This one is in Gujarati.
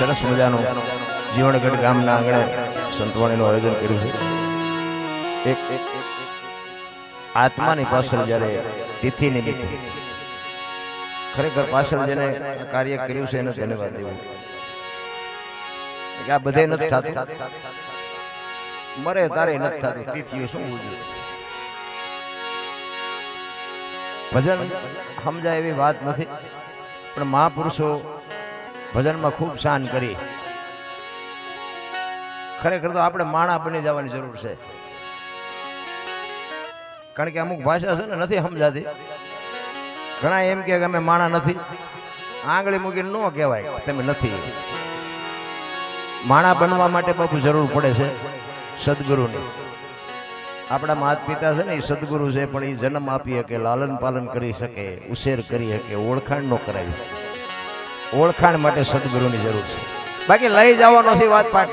સરસ મજાનું જીવણગઢ ગામના આંગણે સંતવાણીનું આયોજન કર્યું છે. એક આત્માની પાછળ જ્યારે તિથિ નિમિત્તે ખરેખર પાછળ જેને કાર્ય કર્યું છે એને ધન્યવાદ દેવું. આ બધે નથી થતું, મરે તારે નથી થતું, તિથિઓ શું બોલવું. ભજન સમજાય એવી વાત નથી, પણ મહાપુરુષો ભજનમાં ખૂબ શાન કરી. ખરેખર તો આપણે માણા બની જવાની જરૂર છે, કારણ કે અમુક ભાષા છે ને નથી સમજાતી. ઘણા એમ કે અમે માણા નથી, આંગળી મૂકીને ન કહેવાય તમે નથી. માણા બનવા માટે બાપુ જરૂર પડે છે સદગુરુની. આપણા માતા પિતા છે ને એ સદગુરુ છે, પણ એ જન્મ આપી શકે, લાલન પાલન કરી શકે, ઉછેર કરી શકે, ઓળખાણ ન કરાવી. ઓળખાણ માટે સદગુરુની જરૂર છે. બાકી લઈ જવાનો છે વાત પાકી.